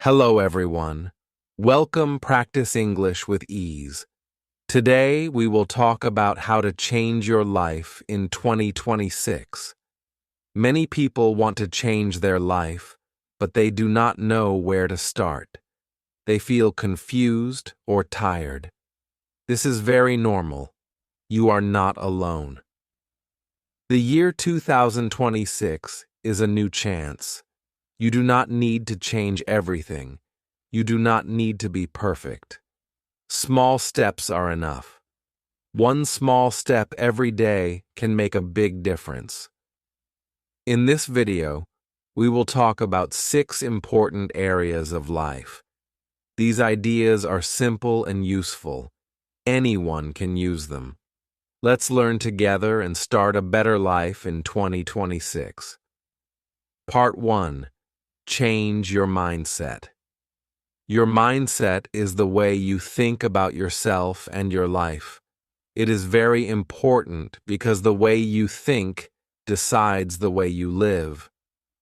Hello, everyone. Welcome Practice English with Ease. Today, we will talk about how to change your life in 2026. Many people want to change their life, but they do not know where to start. They feel confused or tired. This is very normal. You are not alone. The year 2026 is a new chance. You do not need to change everything. You do not need to be perfect. Small steps are enough. One small step every day can make a big difference. In this video, we will talk about 6 important areas of life. These ideas are simple and useful. Anyone can use them. Let's learn together and start a better life in 2026. Part 1. Change your mindset. Your mindset is the way you think about yourself and your life. It is very important because the way you think decides the way you live.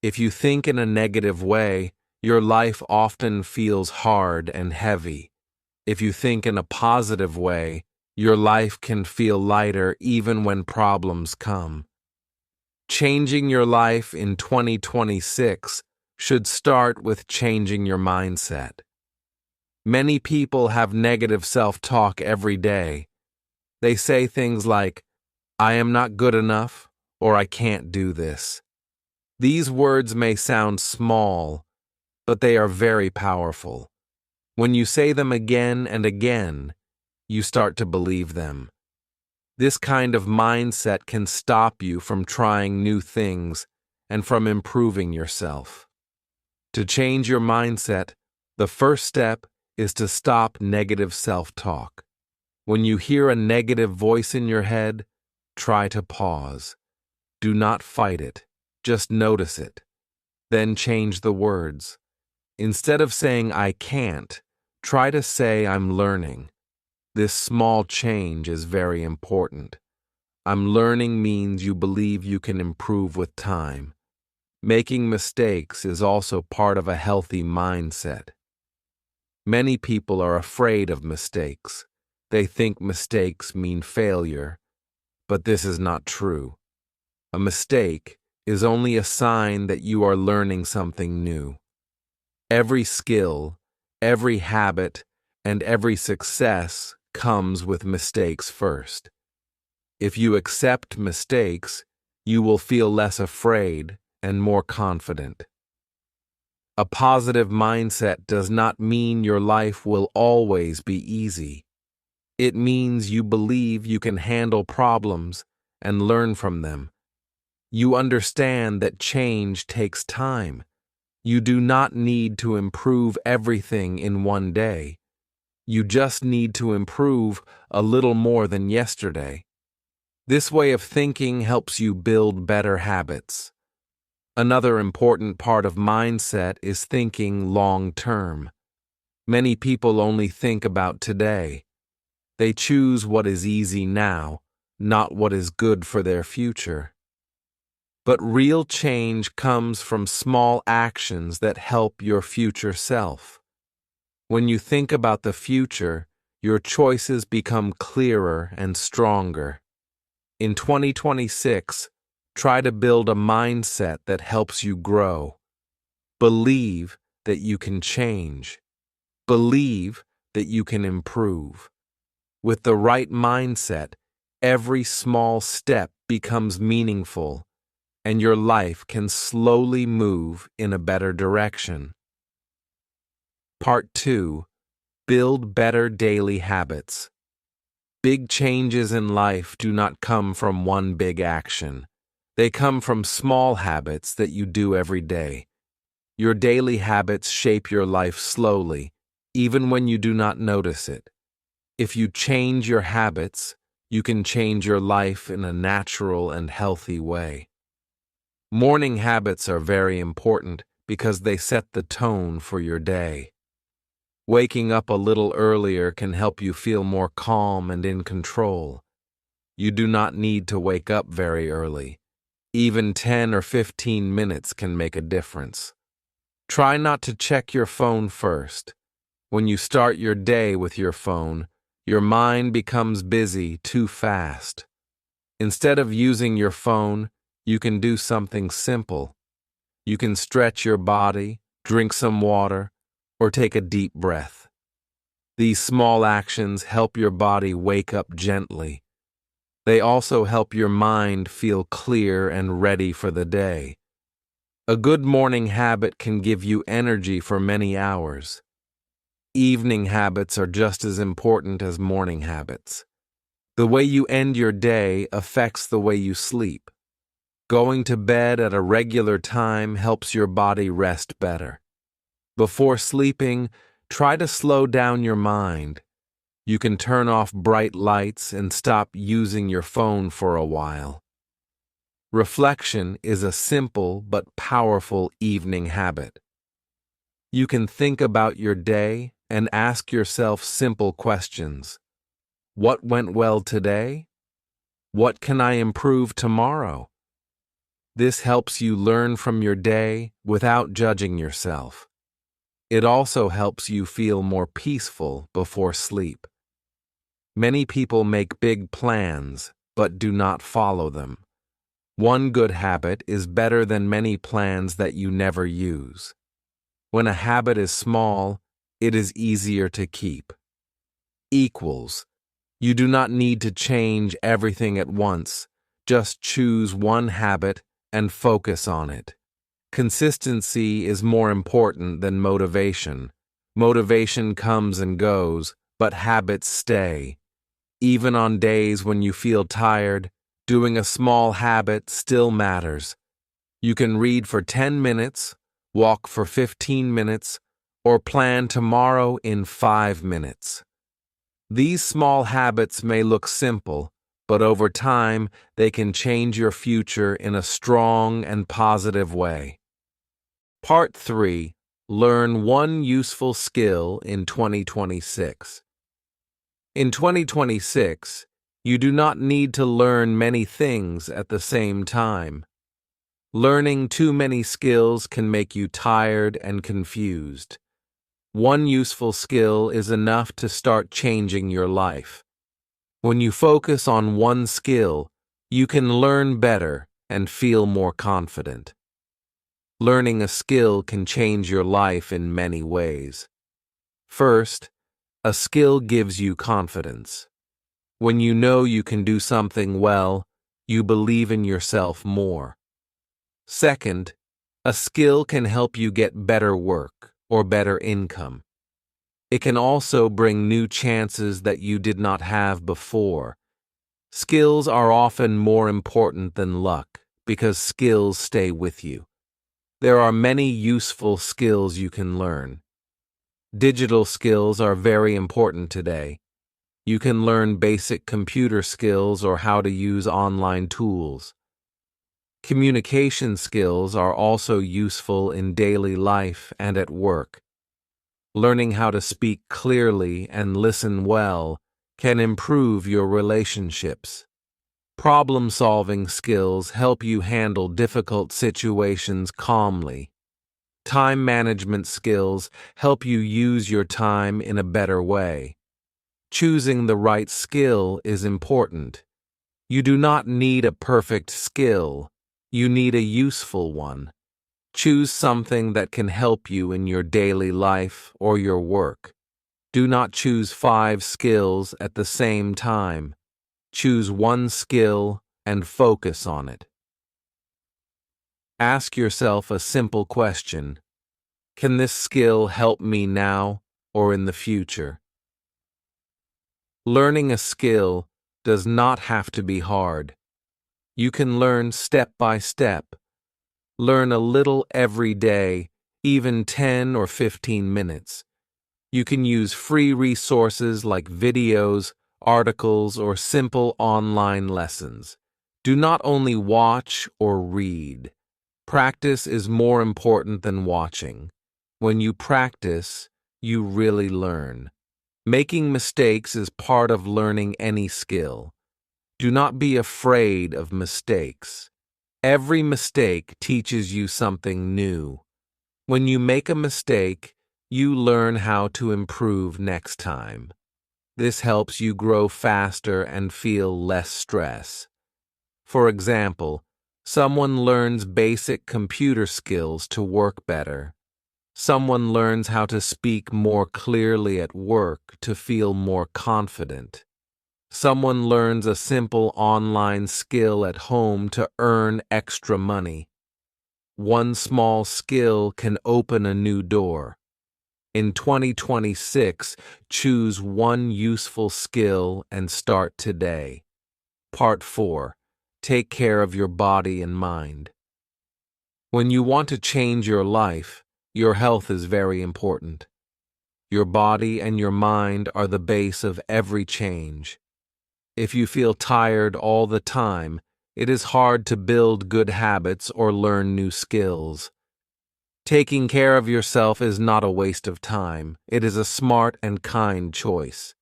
If you think in a negative way, your life often feels hard and heavy. If you think in a positive way, your life can feel lighter even when problems come. Changing your life in 2026 should start with changing your mindset. Many people have negative self-talk every day. They say things like, "I am not good enough," or "I can't do this." These words may sound small, but they are very powerful. When you say them again and again, you start to believe them. This kind of mindset can stop you from trying new things and from improving yourself. To change your mindset, the first step is to stop negative self-talk. When you hear a negative voice in your head, try to pause. Do not fight it, just notice it. Then change the words. Instead of saying "I can't," try to say "I'm learning." This small change is very important. "I'm learning" means you believe you can improve with time. Making mistakes is also part of a healthy mindset. Many people are afraid of mistakes. They think mistakes mean failure, but this is not true. A mistake is only a sign that you are learning something new. Every skill, every habit, and every success comes with mistakes first. If you accept mistakes, you will feel less afraid and more confident. A positive mindset does not mean your life will always be easy. It means you believe you can handle problems and learn from them. You understand that change takes time. You do not need to improve everything in one day. You just need to improve a little more than yesterday. This way of thinking helps you build better habits. Another important part of mindset is thinking long-term. Many people only think about today. They choose what is easy now, not what is good for their future. But real change comes from small actions that help your future self. When you think about the future, your choices become clearer and stronger. In 2026, try to build a mindset that helps you grow. Believe that you can change. Believe that you can improve. With the right mindset, every small step becomes meaningful, and your life can slowly move in a better direction. Part 2. Build better daily habits. Big changes in life do not come from one big action. They come from small habits that you do every day. Your daily habits shape your life slowly, even when you do not notice it. If you change your habits, you can change your life in a natural and healthy way. Morning habits are very important because they set the tone for your day. Waking up a little earlier can help you feel more calm and in control. You do not need to wake up very early. Even 10 or 15 minutes can make a difference. Try not to check your phone first. When you start your day with your phone, your mind becomes busy too fast. Instead of using your phone, you can do something simple. You can stretch your body, drink some water, or take a deep breath. These small actions help your body wake up gently. They also help your mind feel clear and ready for the day. A good morning habit can give you energy for many hours. Evening habits are just as important as morning habits. The way you end your day affects the way you sleep. Going to bed at a regular time helps your body rest better. Before sleeping, try to slow down your mind. You can turn off bright lights and stop using your phone for a while. Reflection is a simple but powerful evening habit. You can think about your day and ask yourself simple questions. What went well today? What can I improve tomorrow? This helps you learn from your day without judging yourself. It also helps you feel more peaceful before sleep. Many people make big plans, but do not follow them. One good habit is better than many plans that you never use. When a habit is small, it is easier to keep. Equals. You do not need to change everything at once. Just choose one habit and focus on it. Consistency is more important than motivation. Motivation comes and goes, but habits stay. Even on days when you feel tired, doing a small habit still matters. You can read for 10 minutes, walk for 15 minutes, or plan tomorrow in 5 minutes. These small habits may look simple, but over time they can change your future in a strong and positive way. Part 3. Learn one useful skill in 2026. In 2026, you do not need to learn many things at the same time. Learning too many skills can make you tired and confused. One useful skill is enough to start changing your life. When you focus on one skill, you can learn better and feel more confident. Learning a skill can change your life in many ways. First, a skill gives you confidence. When you know you can do something well, you believe in yourself more. Second, a skill can help you get better work or better income. It can also bring new chances that you did not have before. Skills are often more important than luck because skills stay with you. There are many useful skills you can learn. Digital skills are very important today. You can learn basic computer skills or how to use online tools. Communication skills are also useful in daily life and at work. Learning how to speak clearly and listen well can improve your relationships. Problem-solving skills help you handle difficult situations calmly. Time management skills help you use your time in a better way. Choosing the right skill is important. You do not need a perfect skill. You need a useful one. Choose something that can help you in your daily life or your work. Do not choose 5 skills at the same time. Choose one skill and focus on it. Ask yourself a simple question. Can this skill help me now or in the future? Learning a skill does not have to be hard. You can learn step by step. Learn a little every day, even 10 or 15 minutes. You can use free resources like videos, articles, or simple online lessons. Do not only watch or read. Practice is more important than watching. When you practice, you really learn. Making mistakes is part of learning any skill. Do not be afraid of mistakes. Every mistake teaches you something new. When you make a mistake, you learn how to improve next time. This helps you grow faster and feel less stress. For example, someone learns basic computer skills to work better. Someone learns how to speak more clearly at work to feel more confident. Someone learns a simple online skill at home to earn extra money. One small skill can open a new door. In 2026, choose one useful skill and start today. Part 4. Take care of your body and mind. When you want to change your life, your health is very important. Your body and your mind are the base of every change. If you feel tired all the time, it is hard to build good habits or learn new skills. Taking care of yourself is not a waste of time. It is a smart and kind choice.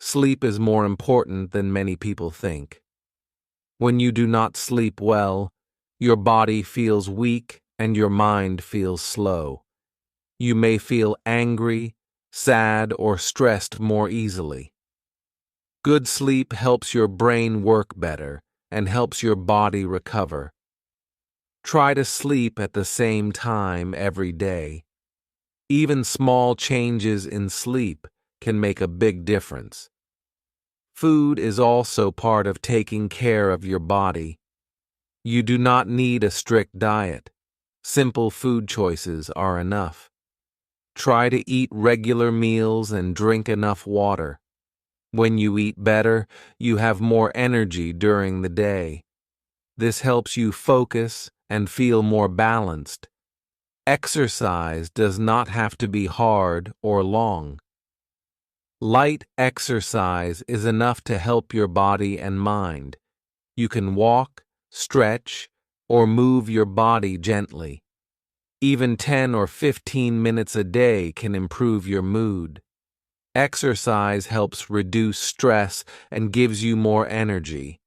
Sleep is more important than many people think. When you do not sleep well, your body feels weak and your mind feels slow. You may feel angry, sad, or stressed more easily. Good sleep helps your brain work better and helps your body recover. Try to sleep at the same time every day. Even small changes in sleep can make a big difference. Food is also part of taking care of your body. You do not need a strict diet. Simple food choices are enough. Try to eat regular meals and drink enough water. When you eat better, you have more energy during the day. This helps you focus and feel more balanced. Exercise does not have to be hard or long. Light exercise is enough to help your body and mind. You can walk, stretch, or move your body gently. Even 10 or 15 minutes a day can improve your mood. Exercise helps reduce stress and gives you more energy.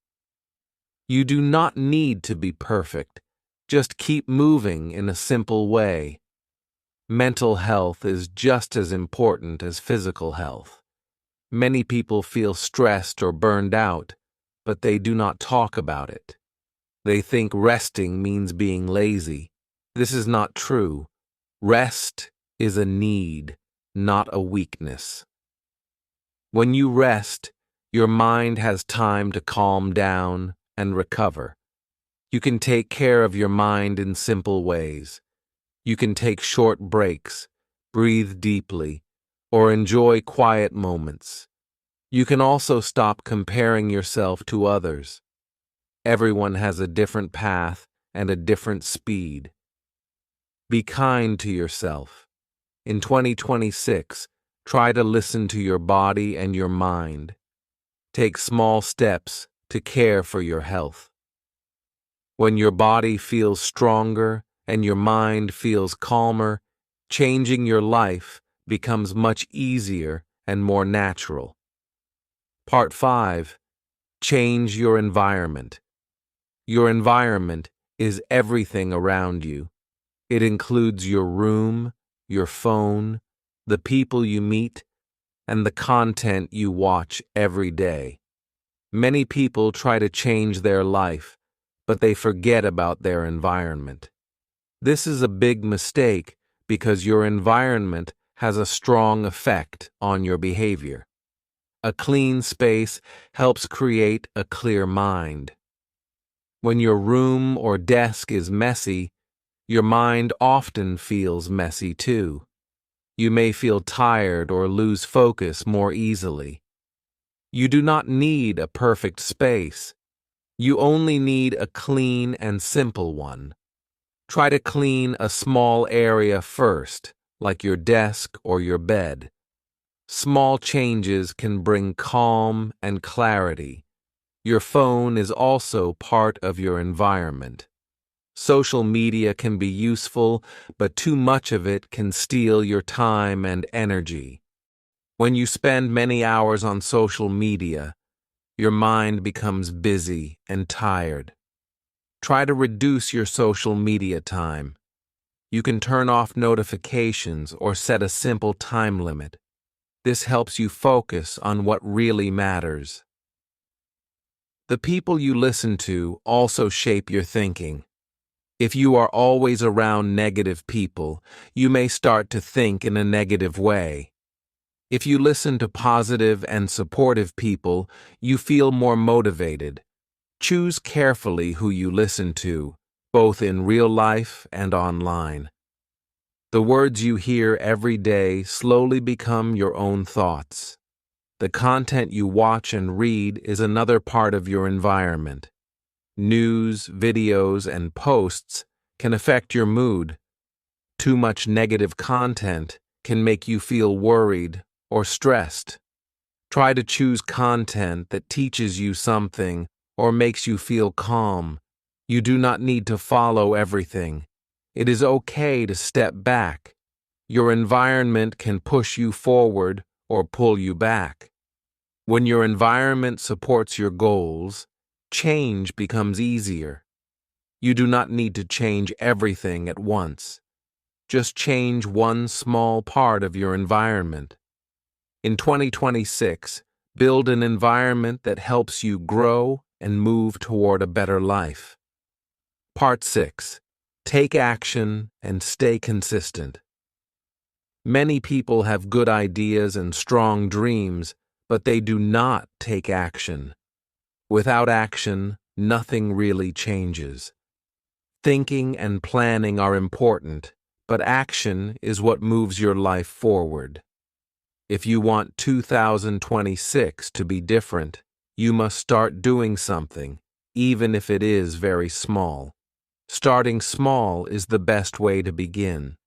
You do not need to be perfect. Just keep moving in a simple way. Mental health is just as important as physical health. Many people feel stressed or burned out, but they do not talk about it. They think resting means being lazy. This is not true. Rest is a need, not a weakness. When you rest, your mind has time to calm down and recover. You can take care of your mind in simple ways. You can take short breaks, breathe deeply, or enjoy quiet moments. You can also stop comparing yourself to others. Everyone has a different path and a different speed. Be kind to yourself. In 2026, try to listen to your body and your mind. Take small steps to care for your health. When your body feels stronger and your mind feels calmer, changing your life becomes much easier and more natural. Part 5. Change your environment. Your environment is everything around you. It includes your room, your phone, the people you meet, and the content you watch every day. Many people try to change their life, but they forget about their environment. This is a big mistake because your environment has a strong effect on your behavior. A clean space helps create a clear mind. When your room or desk is messy, your mind often feels messy too. You may feel tired or lose focus more easily. You do not need a perfect space. You only need a clean and simple one. Try to clean a small area first, like your desk or your bed. Small changes can bring calm and clarity. Your phone is also part of your environment. Social media can be useful, but too much of it can steal your time and energy. When you spend many hours on social media, your mind becomes busy and tired. Try to reduce your social media time. You can turn off notifications or set a simple time limit. This helps you focus on what really matters. The people you listen to also shape your thinking. If you are always around negative people, you may start to think in a negative way. If you listen to positive and supportive people, you feel more motivated. Choose carefully who you listen to, both in real life and online. The words you hear every day slowly become your own thoughts. The content you watch and read is another part of your environment. News, videos, and posts can affect your mood. Too much negative content can make you feel worried or stressed. Try to choose content that teaches you something or makes you feel calm. You do not need to follow everything. It is okay to step back. Your environment can push you forward or pull you back. When your environment supports your goals, change becomes easier. You do not need to change everything at once. Just change one small part of your environment. In 2026, build an environment that helps you grow and move toward a better life. Part 6. Take action and stay consistent. Many people have good ideas and strong dreams, but they do not take action. Without action, nothing really changes. Thinking and planning are important, but action is what moves your life forward. If you want 2026 to be different, you must start doing something, even if it is very small. Starting small is the best way to begin.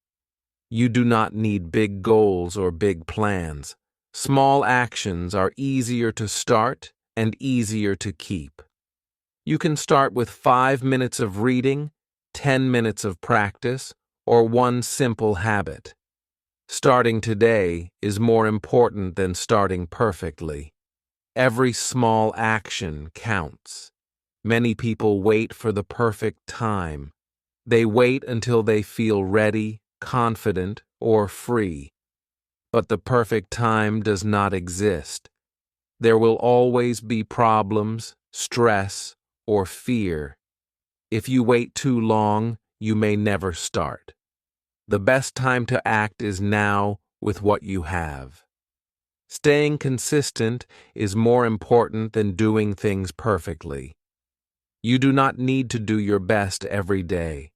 You do not need big goals or big plans. Small actions are easier to start and easier to keep. You can start with 5 minutes of reading, 10 minutes of practice, or one simple habit. Starting today is more important than starting perfectly. Every small action counts. Many people wait for the perfect time. They wait until they feel ready, confident, or free. But the perfect time does not exist. There will always be problems, stress, or fear. If you wait too long, you may never start. The best time to act is now with what you have. Staying consistent is more important than doing things perfectly. You do not need to do your best every day.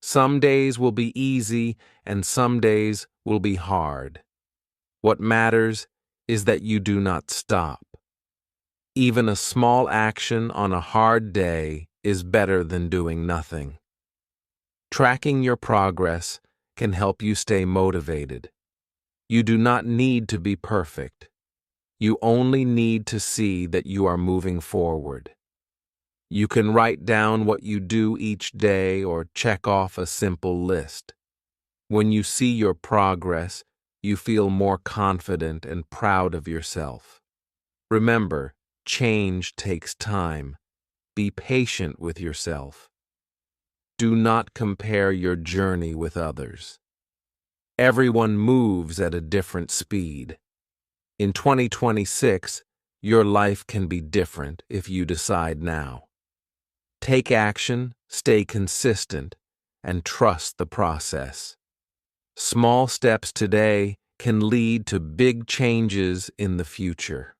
Some days will be easy and some days will be hard. What matters is that you do not stop. Even a small action on a hard day is better than doing nothing. Tracking your progress can help you stay motivated. You do not need to be perfect. You only need to see that you are moving forward. You can write down what you do each day or check off a simple list. When you see your progress, you feel more confident and proud of yourself. Remember, change takes time. Be patient with yourself. Do not compare your journey with others. Everyone moves at a different speed. In 2026, your life can be different if you decide now. Take action, stay consistent, and trust the process. Small steps today can lead to big changes in the future.